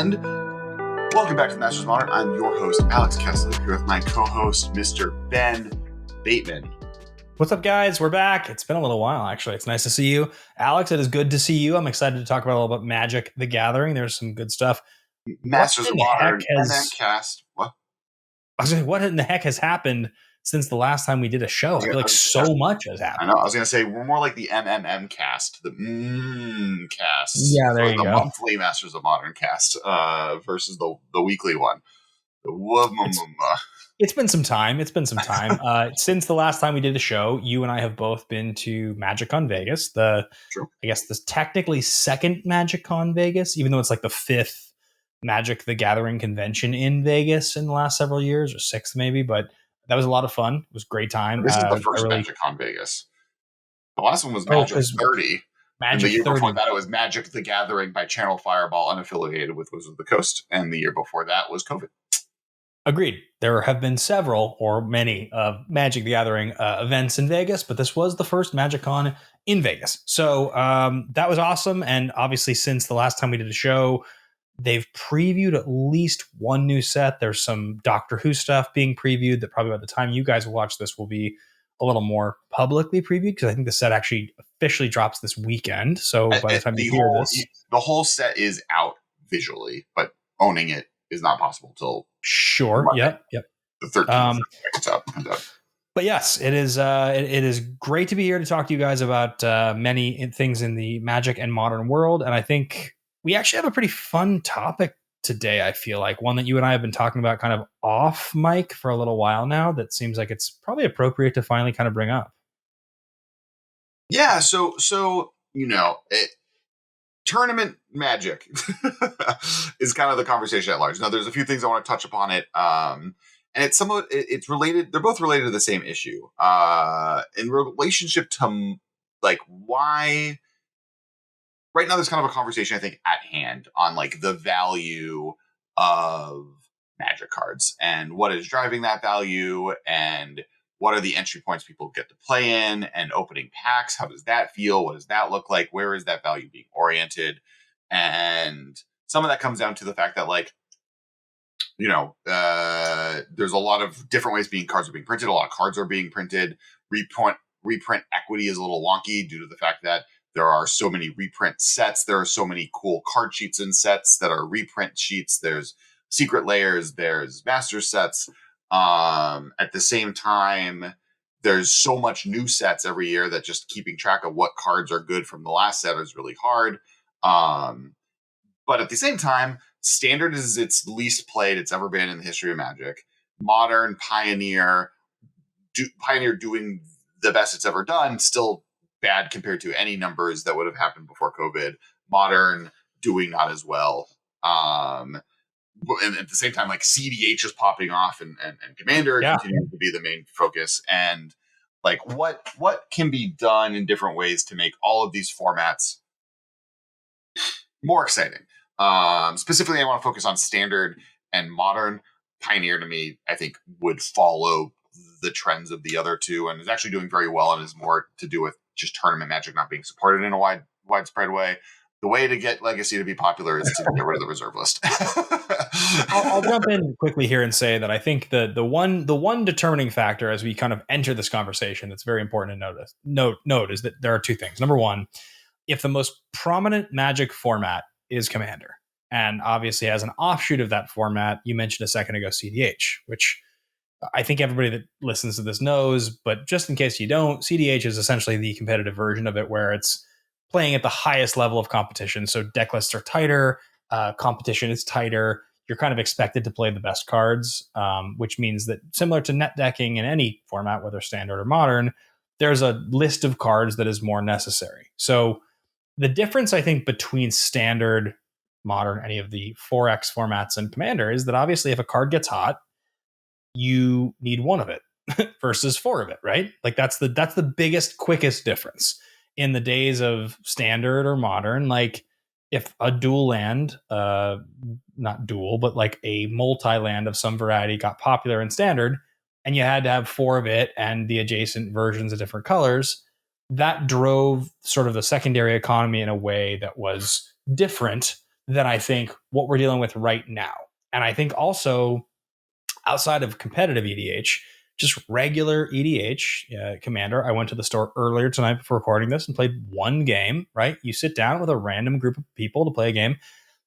and welcome back to Masters of Modern. I'm your host, Alex Kessler, here with my co-host, Mr. Ben Bateman. What's up, guys? We're back. It's been a little while, actually. It's nice to see you. Alex, it is good to see you. I'm excited to talk about a little bit Magic the Gathering. There's some good stuff. Masters of Modern, MMcast. What? I was going to say, what in the heck has happened since the last time we did a show? I feel like so much has happened. I know. I was going to say, we're more like the MMcast, the cast. Yeah, there you go. The monthly Masters of Modern cast versus the weekly one. It's been some time. Since the last time we did a show, you and I have both been to MagicCon Vegas. I guess the technically second MagicCon Vegas, even though it's like the fifth Magic the Gathering convention in Vegas in the last several years, or sixth maybe, but that was a lot of fun. It was a great time. This is the first MagicCon Vegas. The last one was Magic 30. And the year before that, it was Magic the Gathering by Channel Fireball, unaffiliated with Wizards of the Coast. And the year before that was COVID. Agreed. There have been several or many Magic the Gathering events in Vegas, but this was the first MagicCon in Vegas. So that was awesome. And obviously, since the last time we did a show, they've previewed at least one new set. There's some Doctor Who stuff being previewed that probably by the time you guys watch this will be a little more publicly previewed, because I think the set actually officially drops this weekend. So by the time you hear this, the whole set is out visually, but owning it is not possible till Monday, the 13th. It's out. But yes, it is great to be here to talk to you guys about many things in the Magic and Modern world, and I think we actually have a pretty fun topic today. I feel like one that you and I have been talking about kind of off mic for a little while now. That seems like it's probably appropriate to finally kind of bring up. Yeah. So tournament Magic is kind of the conversation at large. Now, there's a few things I want to touch upon it, and it's related. They're both related to the same issue, in relationship to like why. Right now, there's kind of a conversation, I think, at hand on like the value of Magic cards and what is driving that value, and what are the entry points people get to play in, and opening packs. How does that feel? What does that look like? Where is that value being oriented? And some of that comes down to the fact that, like, there's a lot of different ways cards are being printed. A lot of cards are being printed. Reprint equity is a little wonky due to the fact that there are so many reprint sets. There are so many cool card sheets and sets that are reprint sheets. There's secret layers. There's master sets. At the same time, there's so much new sets every year that just keeping track of what cards are good from the last set is really hard. But at the same time, Standard is its least played it's ever been in the history of Magic. Modern, Pioneer doing the best it's ever done, still bad compared to any numbers that would have happened before COVID. Modern doing not as well. And at the same time, like CDH is popping off, and Commander continues to be the main focus. And like what can be done in different ways to make all of these formats more exciting. Specifically, I want to focus on Standard and Modern. Pioneer, to me, I think would follow the trends of the other two, and is actually doing very well, and is more to do with just tournament Magic not being supported in a widespread way. The way to get Legacy to be popular is to get rid of the reserve list. I'll jump in quickly here and say that I think the one determining factor as we kind of enter this conversation that's very important to note is that there are two things. Number one, if the most prominent Magic format is Commander, and obviously as an offshoot of that format, you mentioned a second ago CDH, which I think everybody that listens to this knows, but just in case you don't, CDH is essentially the competitive version of it, where it's playing at the highest level of competition. So deck lists are tighter, competition is tighter. You're kind of expected to play the best cards, which means that similar to net decking in any format, whether Standard or Modern, there's a list of cards that is more necessary. So the difference, I think, between Standard, Modern, any of the 4X formats, and Commander is that obviously if a card gets hot, you need one of it versus four of it, right? Like that's the biggest, quickest difference. In the days of Standard or Modern, like if a dual land, not dual, but like a multi-land of some variety got popular in Standard, and you had to have four of it and the adjacent versions of different colors, that drove sort of the secondary economy in a way that was different than I think what we're dealing with right now. And I think also outside of competitive EDH, just regular EDH, Commander. I went to the store earlier tonight before recording this and played one game, right? You sit down with a random group of people to play a game.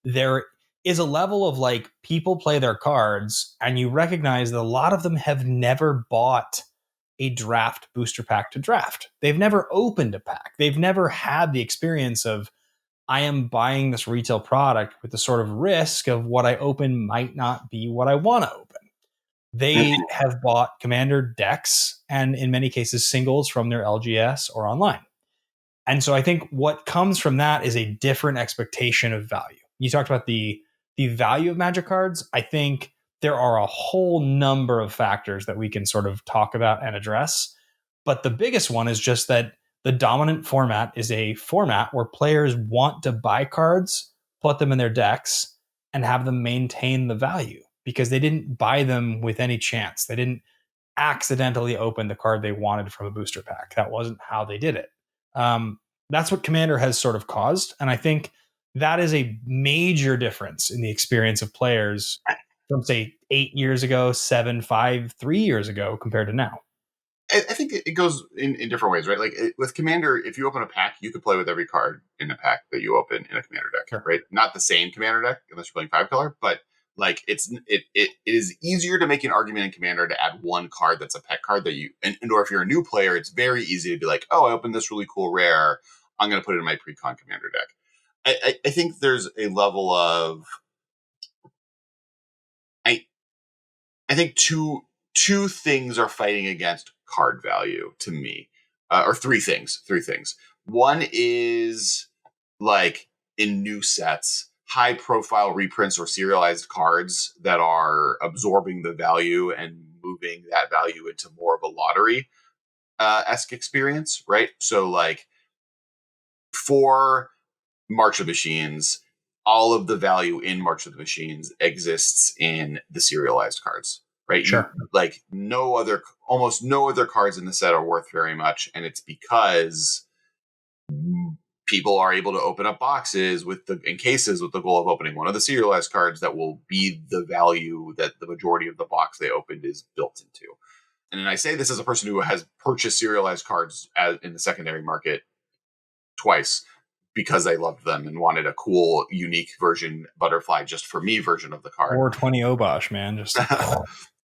There is a level of like people play their cards and you recognize that a lot of them have never bought a draft booster pack to draft. They've never opened a pack. They've never had the experience of, I am buying this retail product with the sort of risk of what I open might not be what I want to open. They have bought Commander decks and in many cases singles from their LGS or online. And so I think what comes from that is a different expectation of value. You talked about the value of Magic cards. I think there are a whole number of factors that we can sort of talk about and address. But the biggest one is just that the dominant format is a format where players want to buy cards, put them in their decks, and have them maintain the value because they didn't buy them with any chance. They didn't accidentally open the card they wanted from a booster pack. That wasn't how they did it. That's what Commander has sort of caused. And I think that is a major difference in the experience of players from, say, 8 years ago, 7, 5, 3 years ago compared to now. I think it goes in different ways, right? Like with Commander, if you open a pack, you could play with every card in a pack that you open in a Commander deck, Sure. right? Not the same Commander deck unless you're playing 5-color, but like it is easier to make an argument in Commander to add one card that's a pet card that you, and or if you're a new player, it's very easy to be like, oh, I opened this really cool rare, I'm going to put it in my pre-con Commander deck. I think there's a level of I think two things are fighting against card value to me, or three things. One is like in new sets, high profile reprints or serialized cards that are absorbing the value and moving that value into more of a lottery esque experience, right? So like for March of Machines, all of the value in March of the Machines exists in the serialized cards, right? Sure. Like almost no other cards in the set are worth very much. And it's because people are able to open up boxes in cases with the goal of opening one of the serialized cards that will be the value that the majority of the box they opened is built into. And I say this as a person who has purchased serialized cards in the secondary market twice, because I loved them and wanted a cool, unique version, butterfly just for me version of the card. Or 20 Obosh, man. Just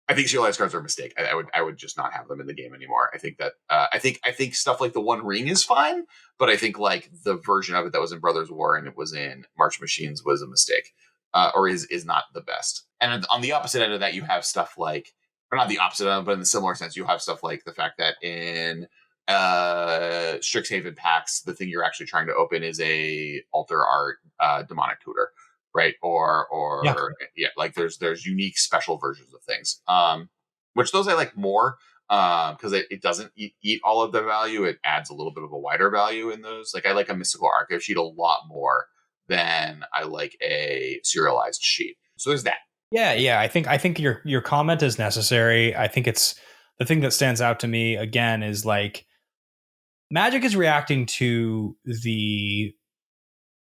I think serialized cards are a mistake. I would just not have them in the game anymore. I think that I think stuff like the One Ring is fine, but I think like the version of it that was in Brothers War and it was in March Machines was a mistake, or is not the best. And on the opposite end of that, you have stuff like, or not the opposite end, but in the similar sense, you have stuff like the fact that in Strixhaven packs, the thing you're actually trying to open is a alter art demonic tutor, right? Or like there's unique special versions of things, which those I like more because it doesn't eat all of the value. It adds a little bit of a wider value in those. Like I like a mystical archive sheet a lot more than I like a serialized sheet. So there's that. Yeah. I think your comment is necessary. I think it's the thing that stands out to me again is like Magic is reacting to the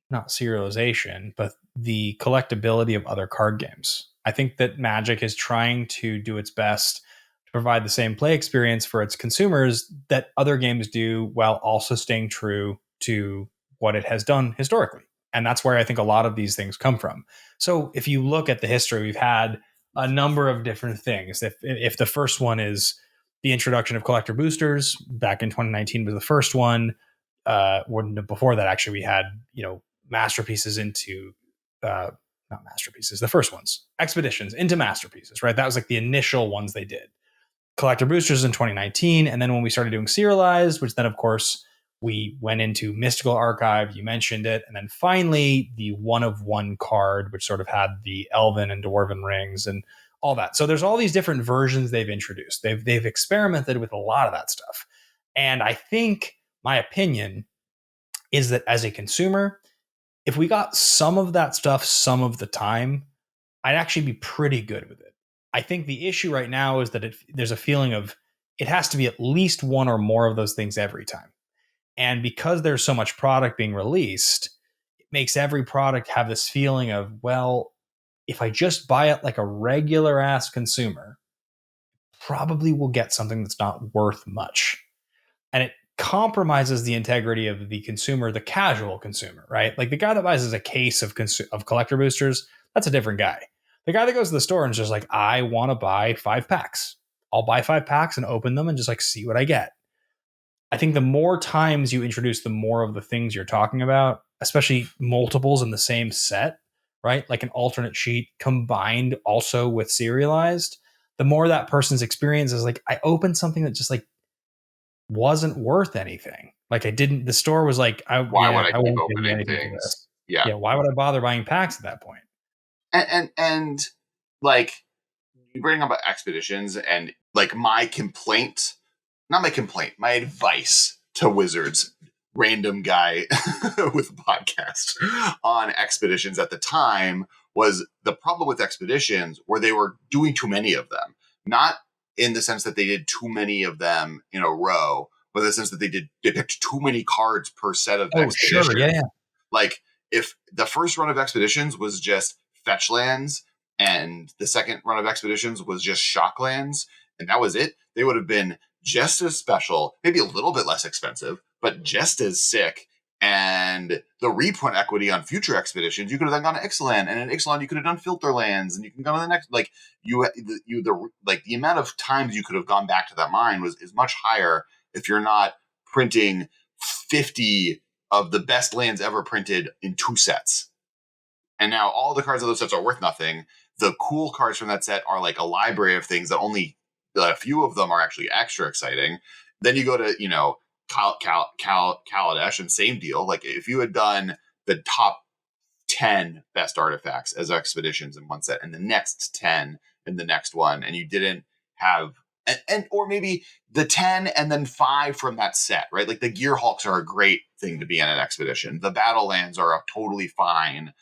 not serialization, but the collectibility of other card games. I think that Magic is trying to do its best to provide the same play experience for its consumers that other games do while also staying true to what it has done historically. And that's where I think a lot of these things come from. So if you look at the history, we've had a number of different things. If the first one is the introduction of collector boosters back in 2019 was the first one. Before that, actually, we had, masterpieces into not masterpieces, the first ones, expeditions into masterpieces, right? That was like the initial ones they did. Collector boosters in 2019. And then when we started doing serialized, which then, of course, we went into Mystical Archive, you mentioned it. And then finally, the one of one card, which sort of had the Elven and Dwarven rings and all that. So there's all these different versions they've introduced. They've experimented with a lot of that stuff. And I think my opinion is that as a consumer, if we got some of that stuff some of the time, I'd actually be pretty good with it. I think the issue right now is that there's a feeling of it has to be at least one or more of those things every time. And because there's so much product being released, makes every product have this feeling of, well, if I just buy it like a regular ass consumer, probably will get something that's not worth much. And it compromises the integrity of the consumer, the casual consumer, right? Like the guy that buys a case of collector boosters, that's a different guy. The guy that goes to the store and is just like, I want to buy 5 packs. I'll buy 5 packs and open them and just like see what I get. I think the more times you introduce the more of the things you're talking about, especially multiples in the same set, right? Like an alternate sheet combined also with serialized, the more that person's experience is like, I opened something that just like wasn't worth anything. Like I didn't, the store was like, Why would I keep won't give you opening anything for things? this. Yeah. Yeah. Why would I bother buying packs at that point? And like you bring up expeditions and like my advice to Wizards, random guy with a podcast on expeditions at the time was the problem with expeditions where they were doing too many of them. Not in the sense that they did too many of them in a row, but in the sense that they picked too many cards per set of expeditions. Sure. Yeah. Like if the first run of expeditions was just fetch lands and the second run of expeditions was just shock lands and that was it, they would have been just as special, maybe a little bit less expensive, but just as sick. And the reprint equity on future expeditions, you could have then gone to Ixalan, and in Ixalan you could have done filter lands, and you can go to the next. Like the amount of times you could have gone back to that mine is much higher if you're not printing 50 of the best lands ever printed in 2 sets. And now all the cards of those sets are worth nothing. The cool cards from that set are like a library of things that only a few of them are actually extra exciting. Then you go to, Kaladesh and same deal. Like if you had done the top 10 best artifacts as expeditions in one set and the next 10 in the next one, and you didn't have or maybe the 10 and then 5 from that set, right? Like the Gear Hulks are a great thing to be in an expedition. The Battle Lands are a totally fine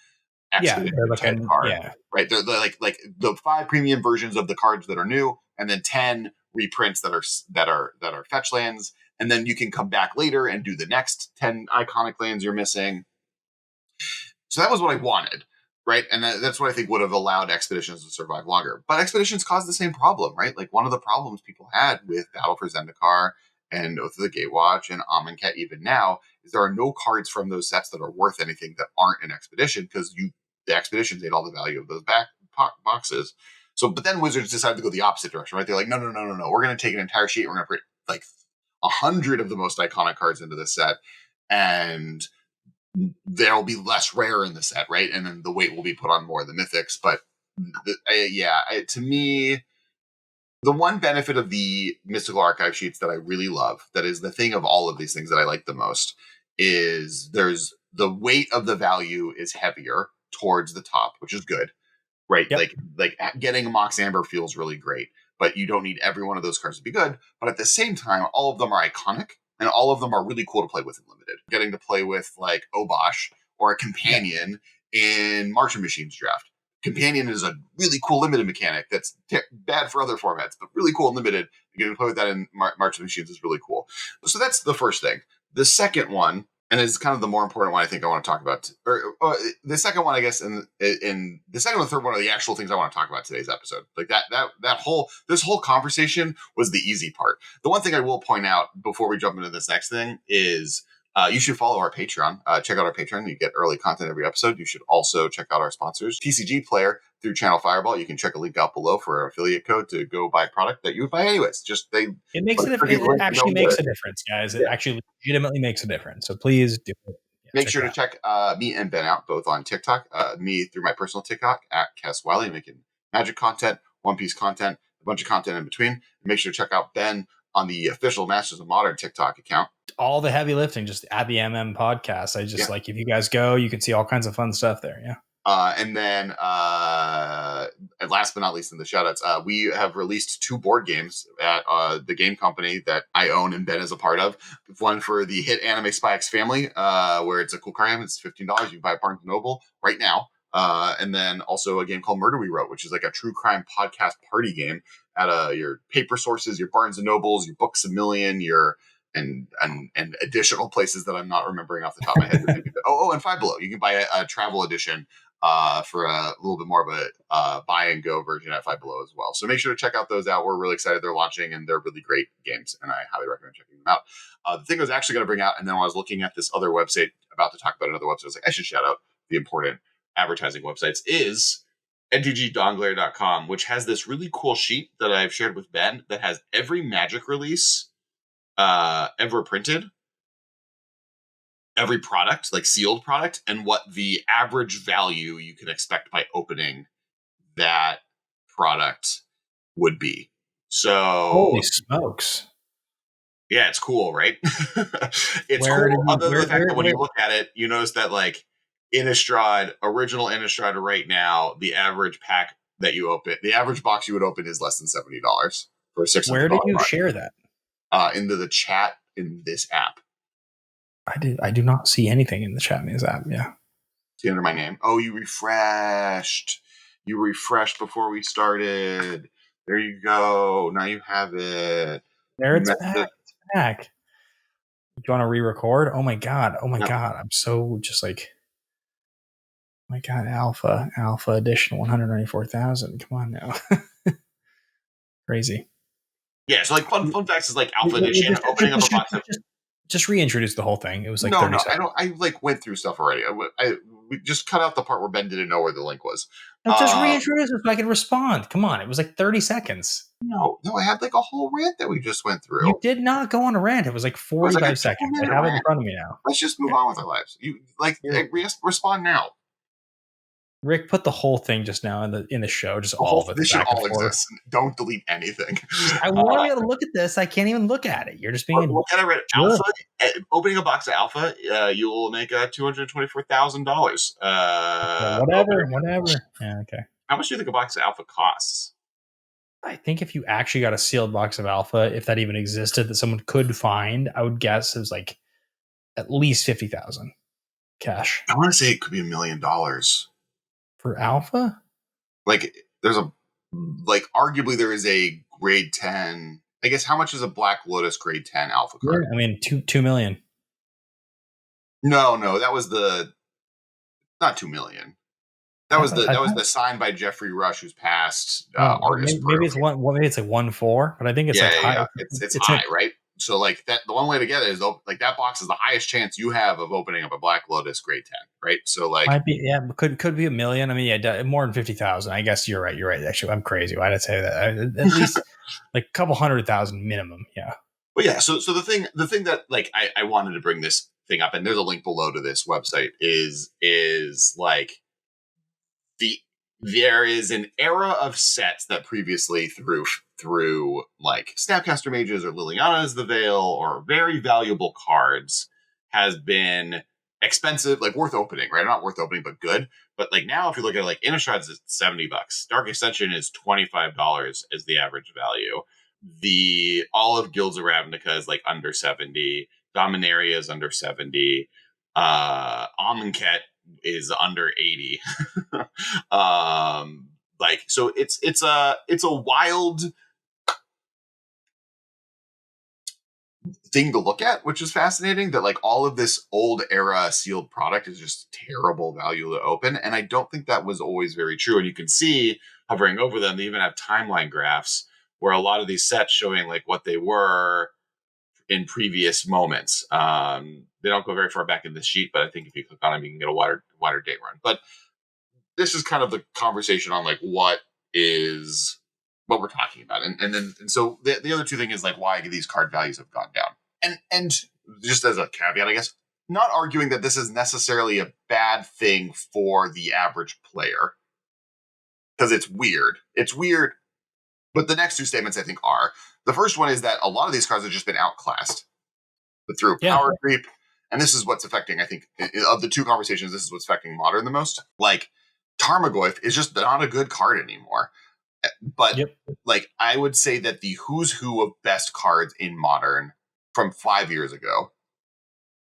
expedition card. Yeah. Right. They're like the 5 premium versions of the cards that are new, and then 10 reprints that are fetch lands. And then you can come back later and do the next 10 iconic lands you're missing. So that was what I wanted. Right. And that's what I think would have allowed expeditions to survive longer. But expeditions caused the same problem, right? Like one of the problems people had with Battle for Zendikar and Oath of the Gatewatch and Amonkhet even now is there are no cards from those sets that are worth anything that aren't an expedition because the expeditions ate all the value of those back boxes. So, but then Wizards decided to go the opposite direction, right? They're like, no. We're going to take an entire sheet. We're going to put like 100 of the most iconic cards into this set. And there'll be less rare in the set, right? And then the weight will be put on more of the mythics. But to me, the one benefit of the Mystical Archive sheets that I really love, that is the thing of all of these things that I like the most, is there's the weight of the value is heavier towards the top, which is good, right? Yep. Like getting Mox Amber feels really great, but you don't need every one of those cards to be good. But at the same time, all of them are iconic and all of them are really cool to play with in Limited. Getting to play with like Obosh or a companion in Marching Machines draft. Companion is a really cool limited mechanic that's bad for other formats, but really cool in Limited. Getting to play with that in Marching Machines is really cool. So that's the first thing. The second one, and it's kind of the more important one I think I want to talk about, or the second one, I guess, in the second and third one are the actual things I want to talk about today's episode. Like this whole conversation was the easy part. The one thing I will point out before we jump into this next thing is you should follow our Patreon. Check out our Patreon. You get early content every episode. You should also check out our sponsors. TCG Player through Channel Fireball. You can check a link out below for our affiliate code to go buy product that you would buy anyways. It makes a difference. It actually makes a difference, guys. It actually legitimately makes a difference. So please do it. Yeah, make sure to check me and Ben out both on TikTok. Me through my personal TikTok at Kess Wiley, making Magic content, One Piece content, a bunch of content in between. Make sure to check out Ben on the official Masters of Modern TikTok account. All the heavy lifting just at the podcast. I just like if you guys go, you can see all kinds of fun stuff there. Yeah. And then last but not least in the shoutouts, we have released 2 board games at the game company that I own and Ben is a part of. One for the hit anime Spy X Family, where it's a cool card game. It's $15. You can buy at Barnes & Noble right now. And then also a game called Murder We Wrote, which is like a true crime podcast party game at your paper sources, your Barnes & Nobles, your Books A Million, your additional places that I'm not remembering off the top of my head. And Five Below. You can buy a travel edition for a little bit more of a buy and go version at Five Below as well. So make sure to check out those out. We're really excited they're launching, and they're really great games, and I highly recommend checking them out. The thing I was actually going to bring out, and then when I was looking at this other website about to talk about another website, I was like, I should shout out the important advertising websites, is MTG Dawnglare.com, which has this really cool sheet that I've shared with Ben that has every Magic release ever printed, every product, like sealed product, and what the average value you can expect by opening that product would be. So, holy smokes. Yeah, it's cool, right? It's cool. Other than the fact that when you look at it, you notice that like Innistrad, original Innistrad right now, the average pack that you open, the average box you would open is less than $70 for a $600. Where did you share that? Into the chat in this app. I do not see anything in the chat in this app. Yeah. See under my name. Oh, you refreshed. You refreshed before we started. There you go. Now you have it. There it's back. Do you want to re-record? Oh my god. I'm so just like, oh my god, alpha edition 194,000. Come on now. Crazy. Yeah, so like fun facts is like alpha edition, opening up a box of just reintroduce the whole thing. It was like 30 seconds. I like went through stuff already. We just cut out the part where Ben didn't know where the link was. No, just reintroduce it so I can respond. Come on, it was like 30 seconds. No, I had like a whole rant that we just went through. You did not go on a rant. It was like 45 seconds. I have it in front of me now. Let's just move on with our lives. You respond now. Rick, put the whole thing just now in the show, just all of it. This should all exist. Don't delete anything. I want to be able to look at this. I can't even look at it. You're just being look at it. Alpha. Opening a box of alpha, you will make $224,000. Whatever. Yeah, okay. How much do you think a box of alpha costs? I think if you actually got a sealed box of alpha, if that even existed, that someone could find, I would guess it was like at least 50,000 cash. I want to say it could be $1 million. For alpha? Like there's arguably there is a grade 10. I guess how much is a Black Lotus grade 10 alpha card? Yeah, I mean 2 million. No, that was not 2 million. That was the signed by Geoffrey Rush, who's passed artist. Maybe it's like 1.4, but I think it's high. Yeah. It's high, right? So like that, the one way to get it is like that box is the highest chance you have of opening up a Black Lotus grade 10, right? So like might be, could be $1 million. I mean, more than 50,000. I guess you're right. Actually, I'm crazy. Why did I say that? At least like a couple 100,000 minimum. Yeah. Well, yeah. So the thing that like I wanted to bring this thing up, and there's a link below to this website, is like there is an era of sets that previously through like Snapcaster Mages or Liliana's the Veil or very valuable cards has been expensive, like worth opening, right? Not worth opening, but good. But like now, if you look at like Innistrad's, it's $70. Dark Ascension is $25 as the average value. The all of Guilds of Ravnica is like under 70. Dominaria is under 70. Amonkhet is under 80. Like so it's a wild thing to look at, which is fascinating, that like all of this old era sealed product is just terrible value to open, and I don't think that was always very true. And you can see hovering over them, they even have timeline graphs where a lot of these sets showing like what they were in previous moments. They don't go very far back in the sheet, but I think if you click on them, you can get a wider date run. But this is kind of the conversation on like what we're talking about. And so the other two things is like why these card values have gone down. And just as a caveat, I guess, not arguing that this is necessarily a bad thing for the average player, because it's weird. It's weird. But the next two statements I think are, the first one is that a lot of these cards have just been outclassed through power creep. And this is what's affecting, I think, of the two conversations, this is what's affecting Modern the most. Like, Tarmogoyf is just not a good card anymore. But, like, I would say that the who's who of best cards in Modern from 5 years ago,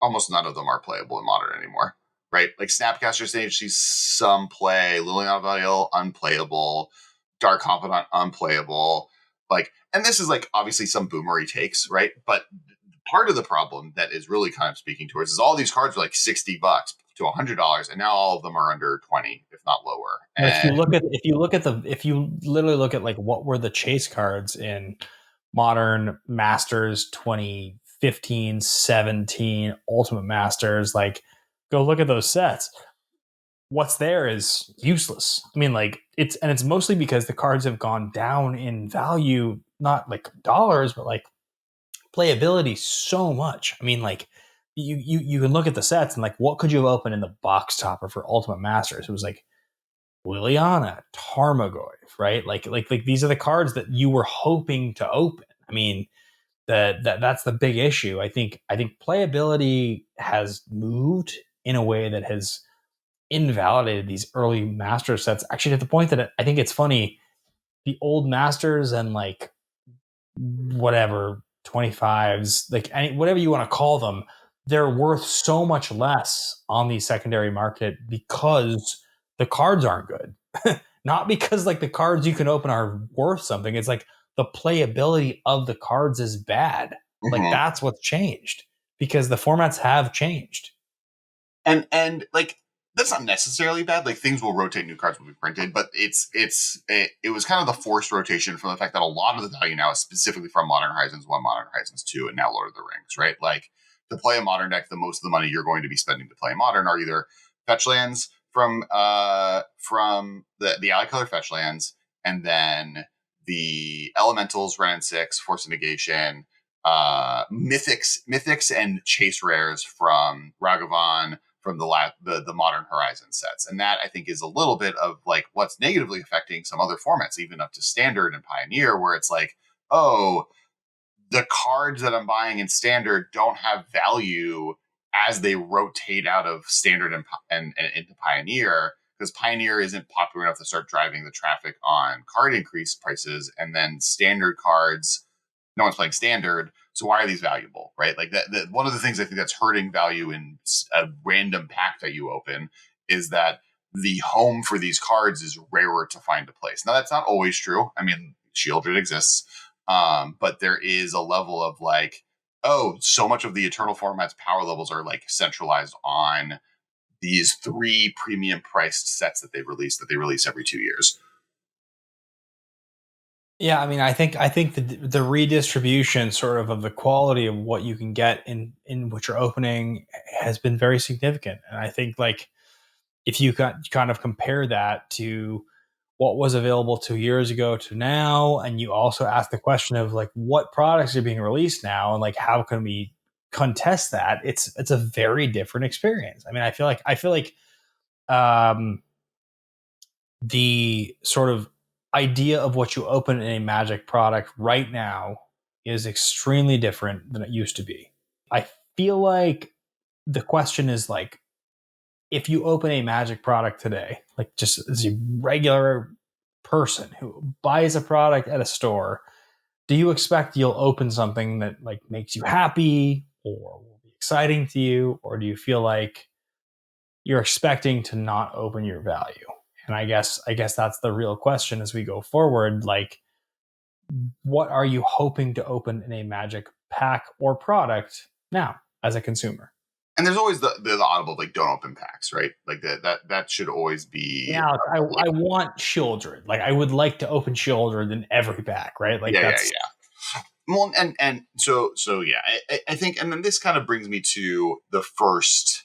almost none of them are playable in Modern anymore, right? Like, Snapcaster Stage sees some play, Liliana Veil, unplayable, Dark Confidant, unplayable. Like, and this is, like, obviously some boomery takes, right? But part of the problem that is really kind of speaking towards is all these cards are like $60 to $100, and now all of them are under 20, if not lower. And if you literally look at like what were the chase cards in Modern Masters 2015, 17, Ultimate Masters, like go look at those sets. What's there is useless. I mean, like it's mostly because the cards have gone down in value, not like dollars, but like playability so much. I mean, like you can look at the sets and like what could you have opened in the box topper for Ultimate Masters? It was like Liliana, Tarmogoyf, right? Like these are the cards that you were hoping to open. I mean, that's the big issue. I think playability has moved in a way that has invalidated these early master sets, actually to the point that I think it's funny, the old masters and like whatever 25s, like whatever you want to call them, they're worth so much less on the secondary market because the cards aren't good. Not because like the cards you can open are worth something. It's like the playability of the cards is bad. Like that's what's changed because the formats have changed. And like that's not necessarily bad. Like things will rotate, new cards will be printed, but it was kind of the forced rotation from the fact that a lot of the value now is specifically from Modern Horizons 1, Modern Horizons 2, and now Lord of the Rings, right? Like to play a modern deck, the most of the money you're going to be spending to play modern are either fetch lands from the ally color fetch lands, and then the elementals, Ren and 6, Force of Negation, mythics and chase rares from Ragavan, from the Modern Horizon sets. And that I think is a little bit of like what's negatively affecting some other formats, even up to Standard and Pioneer, where it's like, oh, the cards that I'm buying in Standard don't have value as they rotate out of Standard and into Pioneer, because Pioneer isn't popular enough to start driving the traffic on card increase prices, and then Standard cards, no one's playing Standard, so why are these valuable, right? Like that one of the things I think that's hurting value in a random pack that you open is that the home for these cards is rarer to find a place. Now that's not always true. I mean, Shieldred exists, but there is a level of like, oh, so much of the Eternal Format's power levels are like centralized on these 3 premium priced sets that they release every 2 years. Yeah, I mean, I think the redistribution sort of the quality of what you can get in what you're opening has been very significant, and I think like if you kind of compare that to what was available 2 years ago to now, and you also ask the question of like what products are being released now, and like how can we contest that? It's a very different experience. I mean, I feel like the sort of idea of what you open in a Magic product right now is extremely different than it used to be. I feel like the question is like, if you open a Magic product today, like just as a regular person who buys a product at a store, do you expect you'll open something that like makes you happy or will be exciting to you, or do you feel like you're expecting to not open your value? And I guess that's the real question as we go forward. Like, what are you hoping to open in a Magic pack or product now as a consumer? And there's always the audible like don't open packs, right? Like that should always be. Yeah, I want Shieldred. Like I would like to open Shieldred in every pack, right? Like yeah. Well, and so yeah, I think, and then this kind of brings me to the first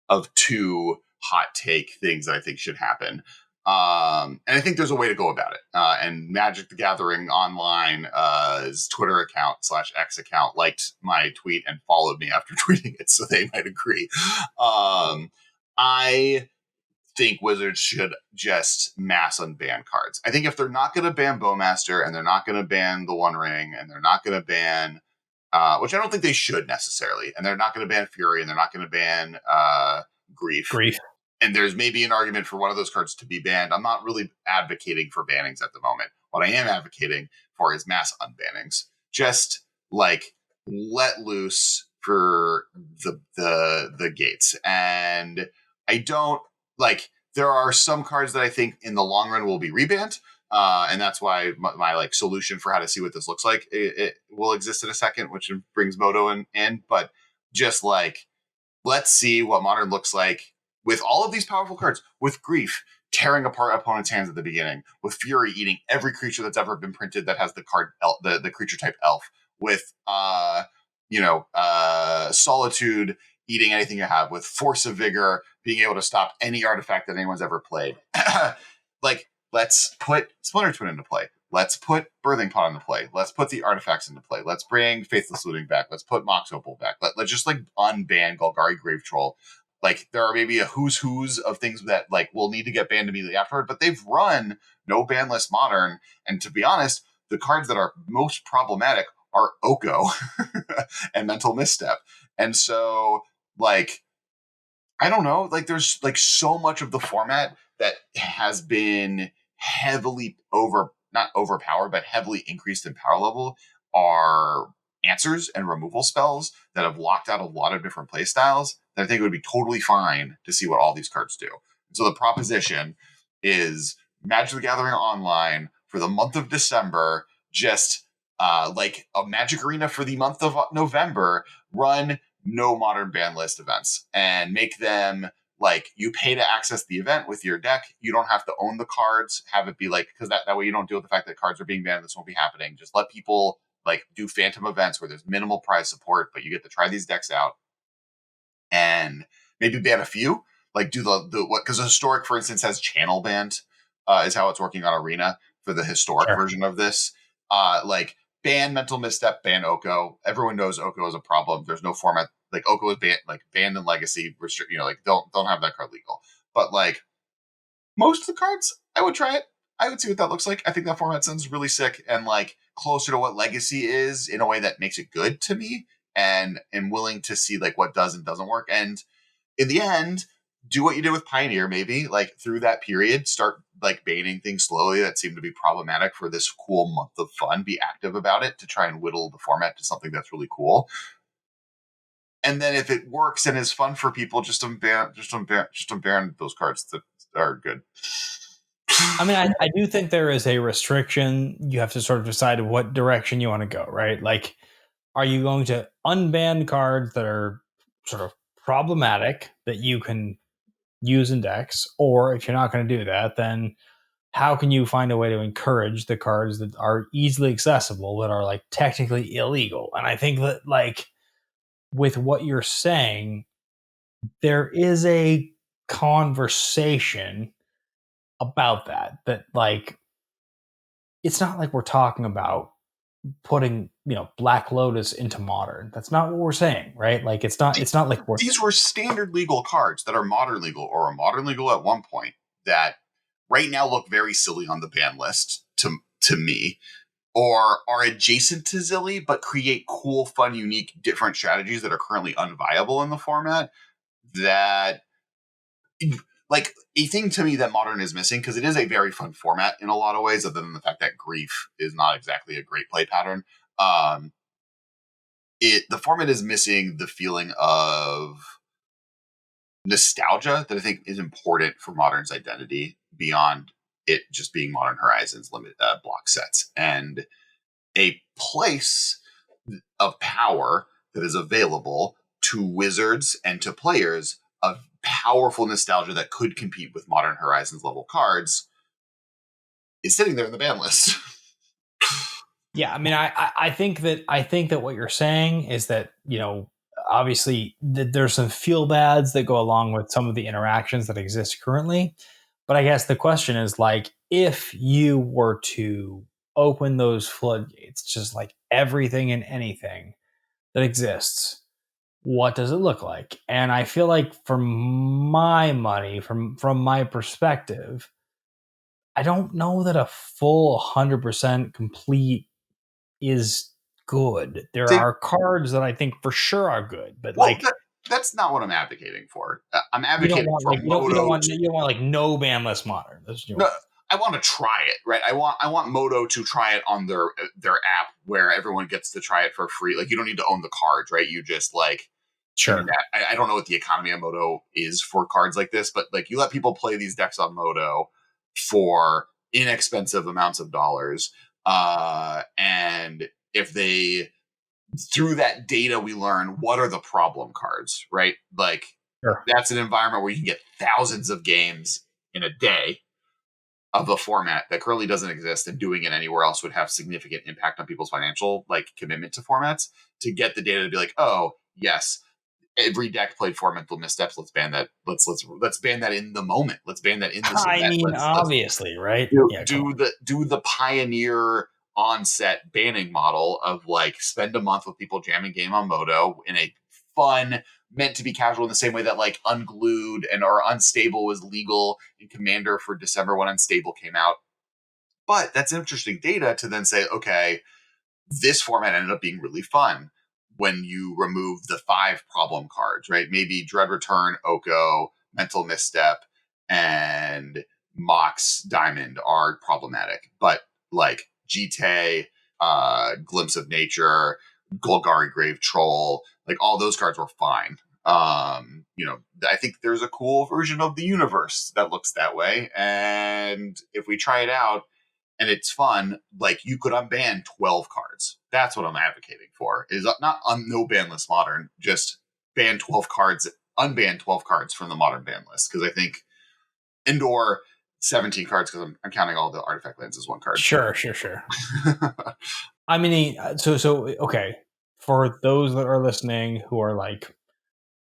of 2 hot take things that I think should happen. And I think there's a way to go about it. And Magic the Gathering Online's Twitter account /X account liked my tweet and followed me after tweeting it, so they might agree. I think Wizards should just mass unban cards. I think if they're not going to ban Bowmaster, and they're not going to ban the One Ring, and they're not going to ban, which I don't think they should necessarily, and they're not going to ban Fury, and they're not going to ban Grief. And there's maybe an argument for one of those cards to be banned. I'm not really advocating for bannings at the moment. What I am advocating for is mass unbannings. Just like let loose for the gates. And I don't like, there are some cards that I think in the long run will be rebanned. And that's why my like solution for how to see what this looks like it will exist in a second, which brings Moto in. But just like, let's see what Modern looks like with all of these powerful cards, with Grief tearing apart opponents' hands at the beginning, with Fury eating every creature that's ever been printed that has the card the creature type Elf, with Solitude eating anything you have, with Force of Vigor being able to stop any artifact that anyone's ever played. Like, let's put Splinter Twin into play. Let's put Birthing Pod into play. Let's put the artifacts into play. Let's bring Faithless Looting back. Let's put Mox Opal back. Let's just like unban Golgari Grave Troll. Like, there are maybe a who's of things that like will need to get banned immediately afterward, but they've run no ban list Modern. And to be honest, the cards that are most problematic are Oko and Mental Misstep. And so, like, I don't know, like there's like so much of the format that has been heavily not overpowered, but heavily increased in power level are answers and removal spells that have locked out a lot of different play styles that I think it would be totally fine to see what all these cards do. So the proposition is Magic the Gathering Online for the month of December, just like a Magic Arena for the month of November, run no Modern ban list events and make them like you pay to access the event with your deck. You don't have to own the cards. Have it be like, because that way you don't deal with the fact that cards are being banned. This won't be happening. Just let people like do phantom events where there's minimal prize support, but you get to try these decks out and maybe ban a few. Like do the what, because Historic, for instance, has channel banned, is how it's working on Arena for the Historic version of this. Like ban Mental Misstep, ban Oko. Everyone knows Oko is a problem. There's no format like Oko is banned in Legacy. Like don't have that card legal. But like most of the cards, I would try it. I would see what that looks like. I think that format sounds really sick and like closer to what Legacy is in a way that makes it good to me, and am willing to see like what does and doesn't work. And in the end, do what you did with Pioneer, maybe like through that period, start like banning things slowly that seem to be problematic for this cool month of fun. Be active about it to try and whittle the format to something that's really cool. And then if it works and is fun for people, just unban those cards that are good. I mean, I do think there is a restriction. You have to sort of decide what direction you want to go, right? Like, are you going to unban cards that are sort of problematic that you can use in decks? Or if you're not going to do that, then how can you find a way to encourage the cards that are easily accessible that are like technically illegal? And I think that like with what you're saying, there is a conversation about that like it's not like we're talking about putting Black Lotus into Modern. That's not what we're saying, right? Like it's not like these were standard legal cards that are Modern legal or are Modern legal at one point that right now look very silly on the ban list to me, or are adjacent to Zilly but create cool, fun, unique, different strategies that are currently unviable in the format. That like a thing to me that Modern is missing, because it is a very fun format in a lot of ways, other than the fact that Grief is not exactly a great play pattern. The format is missing the feeling of nostalgia that I think is important for Modern's identity beyond it just being Modern Horizons limited block sets, and a place of power that is available to wizards and to players of powerful nostalgia that could compete with Modern Horizons level cards is sitting there in the ban list. Yeah, I mean, I think that what you're saying is that obviously there's some feel bads that go along with some of the interactions that exist currently, but I guess the question is like if you were to open those floodgates, just like everything and anything that exists, what does it look like? And I feel like for my money, from my perspective, I don't know that a full 100% complete is good. There are cards that I think for sure are good, but that's not what I'm advocating for. I'm you don't advocating want for like you don't want like no ban list Modern. No, I want to try it, right? I want Moto to try it on their app where everyone gets to try it for free. Like, you don't need to own the cards, right? You just like sure. I don't know what the economy of Moto is for cards like this, but like you let people play these decks on Moto for inexpensive amounts of dollars. And if they, through that data, we learn what are the problem cards, right? Like, Sure. that's an environment where you can get thousands of games in a day of a format that currently doesn't exist, and doing it anywhere else would have significant impact on people's financial commitment to formats. To get the data to be like, oh yes, every deck played 4 mental missteps. Let's ban that. Let's ban that in the moment. Let's ban that in this I event. mean, obviously, right? Do the pioneer onset banning model of spend a month with people jamming game on Moto in a fun, meant to be casual, in the same way that Unglued or Unstable was legal in Commander for December when Unstable came out. But that's interesting data to then say, okay, this format ended up being really fun when you remove the 5 problem cards, right? Maybe Dread Return, Oko, Mental Misstep, and Mox Diamond are problematic. But Jite, Glimpse of Nature, Golgari Grave Troll, all those cards were fine. I think there's a cool version of the universe that looks that way. And if we try it out, and it's fun, you could unban 12 cards. That's what I'm advocating for. Is not no ban list modern, just ban 12 cards, unban 12 cards from the modern ban list. Because I think indoor 17 cards, because I'm counting all the artifact lands as one card. Sure. I mean, so okay. For those that are listening who are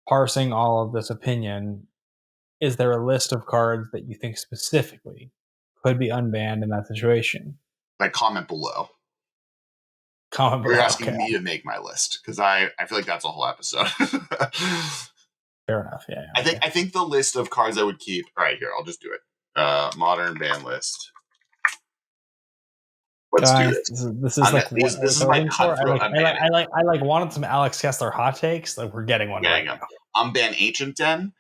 parsing all of this opinion, is there a list of cards that you think specifically could be unbanned in that situation? Comment below. Comment below. You're asking me to make my list, because I feel like that's a whole episode. Fair enough. Yeah. I think the list of cards I would keep. All right, here, I'll just do it. Modern ban list. Let's do it. This is this is my cutthroat. I wanted some Alex Kessler hot takes. We're getting one right now. Unban Ancient Den.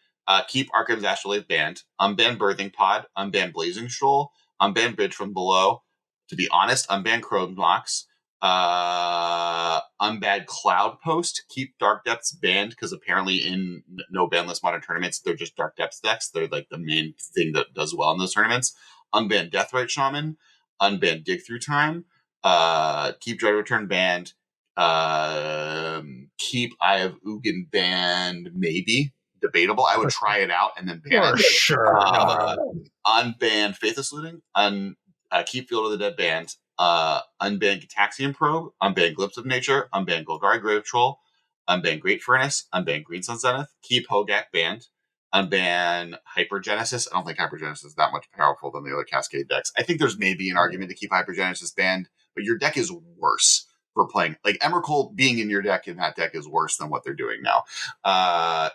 Keep Arkham's Astrolabe banned. Unban Birthing Pod. Unban Blazing Stroll. Unban Bridge from Below. To be honest, unban Chrome Mox. Unban Cloud Post. Keep Dark Depths banned, because apparently in no ban list modern tournaments, they're just Dark Depths decks. They're the main thing that does well in those tournaments. Unban Deathrite Shaman. Unban Dig Through Time. Keep Dread Return banned. Keep Eye of Ugin banned, maybe. Debatable. I would try it out and then ban it. Sure. Unban Faithless Looting. Keep Field of the Dead banned. Unban Gitaxian Probe. Unban Glimpse of Nature. Unban Golgari Grave Troll. Unban Great Furnace. Unban Green Sun Zenith. Keep Hogak banned. Unban Hypergenesis. I don't think Hypergenesis is that much powerful than the other Cascade decks. I think there's maybe an argument to keep Hypergenesis banned, but your deck is worse for playing. Emrakul being in your deck in that deck is worse than what they're doing now.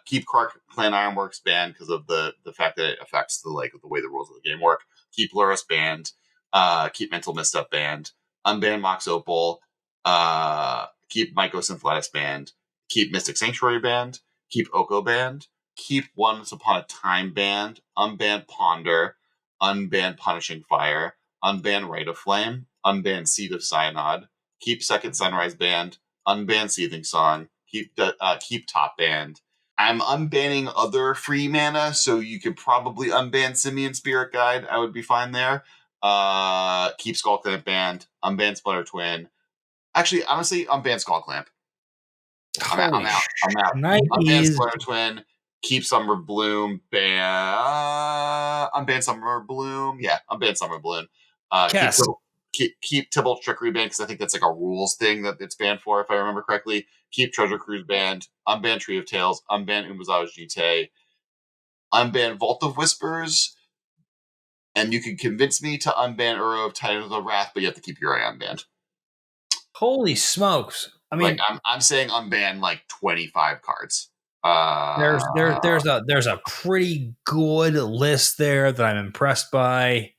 Keep Clan Ironworks banned because of the fact that it affects the way the rules of the game work. Keep Lurrus banned. Keep Mental Misstep banned. Unban Mox Opal. Keep Mycos Symphlatus banned. Keep Mystic Sanctuary banned. Keep Oko banned. Keep Once Upon a Time banned. Unban Ponder. Unban Punishing Fire. Unban Rite of Flame. Unban Seed of Cyanod. Keep Second Sunrise banned. Unban Seething Song. Keep Top banned. I'm unbanning other free mana, so you could probably unban Simian Spirit Guide. I would be fine there. Keep Skull Clamp banned. Unban Splitter Twin. Actually, honestly, unban Skull Clamp. I'm out. Unban Splitter Twin. Keep Summer Bloom. Unban Summer Bloom. Yeah, unban Summer Bloom. Keep Tybalt Trickery banned, because I think that's a rules thing that it's banned for, if I remember correctly. Keep Treasure Cruise banned. Unban Tree of Tales. Unban Umazawa's Jite. Unban Vault of Whispers. And you can convince me to unban Uro of Titan of the Wrath, but you have to keep your eye unbanned. Holy smokes. I mean, I'm saying unban 25 cards. There's a pretty good list there that I'm impressed by.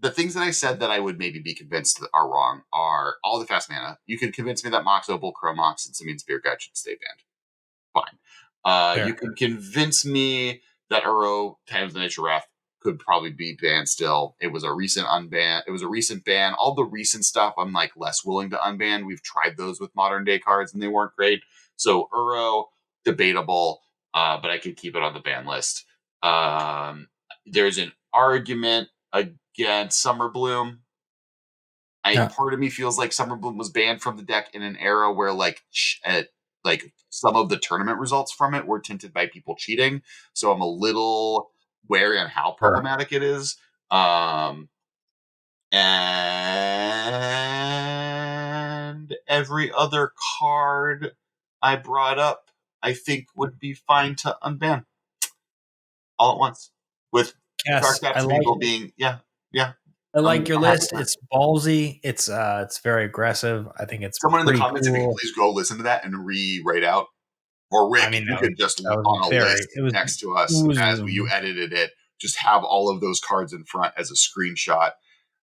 The things that I said that I would maybe be convinced that are wrong are all the fast mana. You can convince me that Mox Opal, Chrome Mox, and Simian Spirit Guide should stay banned. Fine. You can convince me that Uro, Titan of the Nature Wrath, could probably be banned still. It was a recent unban. It was a recent ban. All the recent stuff I'm less willing to unban. We've tried those with modern day cards and they weren't great. So Uro, debatable, but I could keep it on the ban list. There's an argument against Summer Bloom. Part of me feels like Summer Bloom was banned from the deck in an era where like some of the tournament results from it were tinted by people cheating. So I'm a little wary on how problematic it is. And every other card I brought up, I think would be fine to unban all at once. With Yes, Dark Depths Regal being, yeah. I like your list. It's ballsy. It's very aggressive. I think it's someone in the comments. Cool. If you could please go listen to that and re-write out, or Rick, you could just on a list next to us as you edited it. Just have all of those cards in front as a screenshot.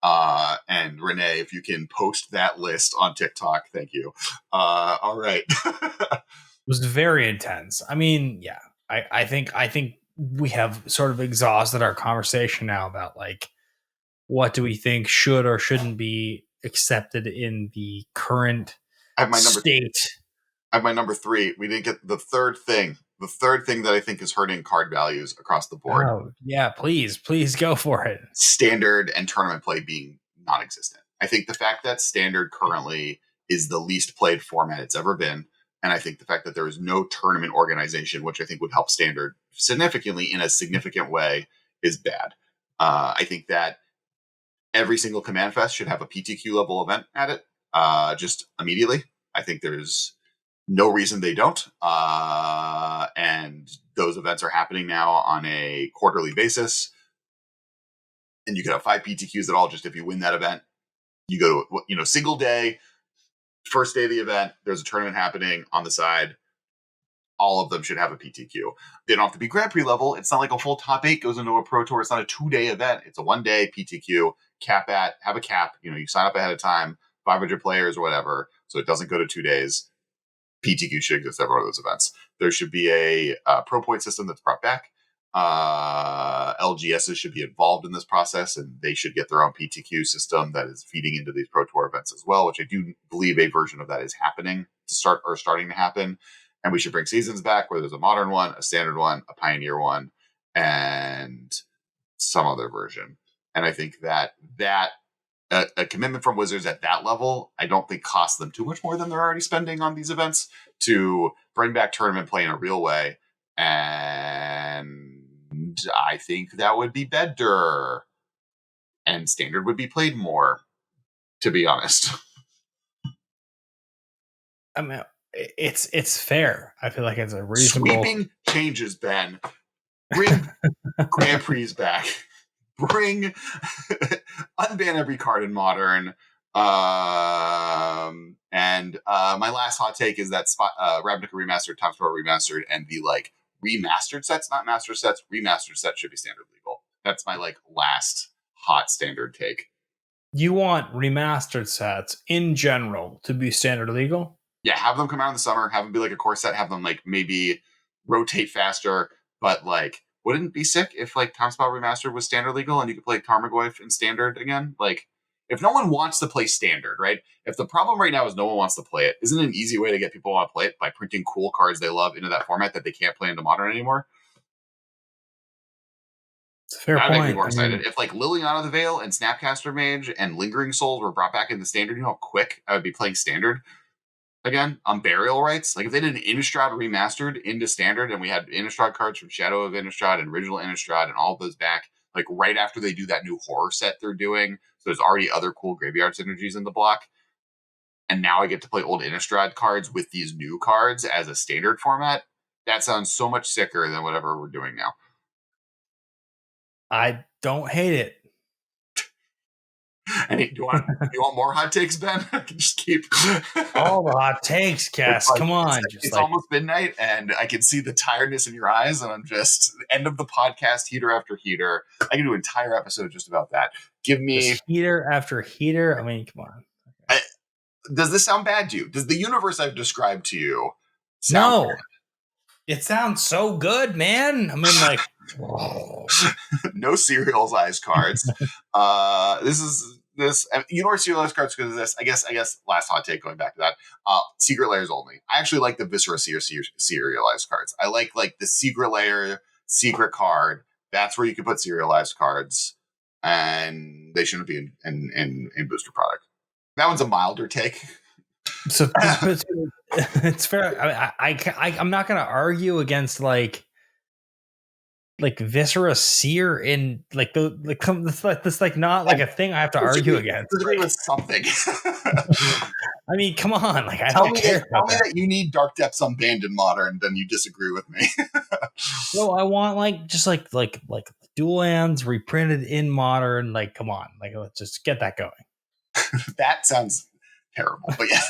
And Renee, if you can post that list on TikTok, thank you. All right. It was very intense. I mean, yeah, I think we have sort of exhausted our conversation now about like what do we think should or shouldn't be accepted in the current state. I have my number 3. We didn't get the third thing. The third thing that I think is hurting card values across the board. Oh, yeah, please go for it. Standard and tournament play being non-existent. I think the fact that Standard currently is the least played format it's ever been, and I think the fact that there is no tournament organization, which I think would help Standard significantly in a significant way, is bad. I think that every single Command Fest should have a PTQ level event at it just immediately. I think there's no reason they don't. And those events are happening now on a quarterly basis. And you could have 5 PTQs at all. Just if you win that event, you go to, single day, first day of the event, there's a tournament happening on the side. All of them should have a PTQ. They don't have to be Grand Prix level. It's not like a full top 8 goes into a Pro Tour. It's not a 2-day event. It's a 1-day PTQ. Have a cap. You sign up ahead of time, 500 players or whatever. So it doesn't go to 2 days. PTQ should exist at every one of those events. There should be a pro point system that's brought back. LGSs should be involved in this process, and they should get their own PTQ system that is feeding into these Pro Tour events as well, which I do believe a version of that is starting to happen. And we should bring seasons back where there's a modern one, a standard one, a pioneer one, and some other version. And I think that a commitment from Wizards at that level, I don't think costs them too much more than they're already spending on these events to bring back tournament play in a real way. And I think that would be better. And Standard would be played more, to be honest. I mean, it's fair. I feel like it's a reasonable... Sweeping changes, Ben. Bring Grand Prix back. Unban every card in Modern. And my last hot take is that Ravnica Remastered, Time Sport Remastered, and the remastered sets, not master sets, remastered sets should be Standard legal. That's my last hot Standard take. You want remastered sets in general to be Standard legal? Yeah, have them come out in the summer, have them be a core set, have them maybe rotate faster, but wouldn't it be sick if Time Spot Remastered was Standard legal and you could play Tarmogoyf in Standard again? If no one wants to play Standard, right? If the problem right now is no one wants to play it, isn't it an easy way to get people to want to play it by printing cool cards they love into that format that they can't play into Modern anymore? It's a fair point. That'd make me more excited. If Liliana the Veil and Snapcaster Mage and Lingering Souls were brought back into Standard, you know how quick I would be playing Standard again on Burial Rights. If they did an Innistrad remastered into Standard and we had Innistrad cards from Shadow of Innistrad and Original Innistrad and all of those back, right after they do that new horror set they're doing, so there's already other cool graveyard synergies in the block, and now I get to play old Innistrad cards with these new cards as a Standard format. That sounds so much sicker than whatever we're doing now. I don't hate it. And do you want more hot takes, Ben? I can just keep all the hot takes, Kess. Come on. It's almost midnight, and I can see the tiredness in your eyes, and I'm just end of the podcast, heater after heater. I can do an entire episode just about that. Give me just heater after heater. I mean, come on. Okay. Does this sound bad to you? Does the universe I've described to you sound bad? It sounds so good, man. I mean, no serialized cards. This serialized cards because of this. I guess last hot take going back to that. Secret layers only. I actually like the Viscera serialized cards. I like the Secret Layer secret card That's where you can put serialized cards, and they shouldn't be in booster product. That one's a milder take. So it's fair. I'm not going to argue against like Viscera Seer in like this like not like a thing I have to argue against. Right? With something. I mean, come on! Like, I don't care. Tell me that you need Dark Depths Unbanned in Modern, then you disagree with me. No, I want like just like dual lands reprinted in Modern. Like, come on! Like, let's just get that going. That sounds terrible, but yeah.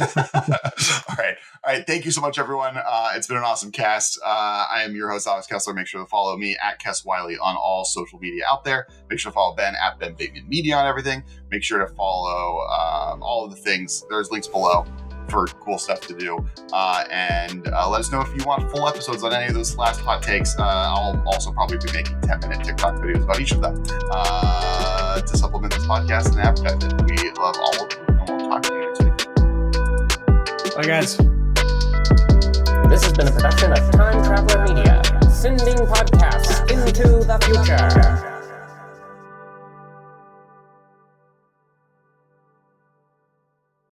All right. Thank you so much, everyone. It's been an awesome cast. I am your host, Alex Kessler. Make sure to follow me at Kess Wiley on all social media out there. Make sure to follow Ben at Ben Bateman Media on everything. Make sure to follow all of the things. There's links below for cool stuff to do. And let us know if you want full episodes on any of those last hot takes. I'll also probably be making 10-minute TikTok videos about each of them to supplement this podcast and advertise it. We love all of you, and we'll talk to you next week. Bye, guys. This has been a production of Time Traveler Media, sending podcasts into the future.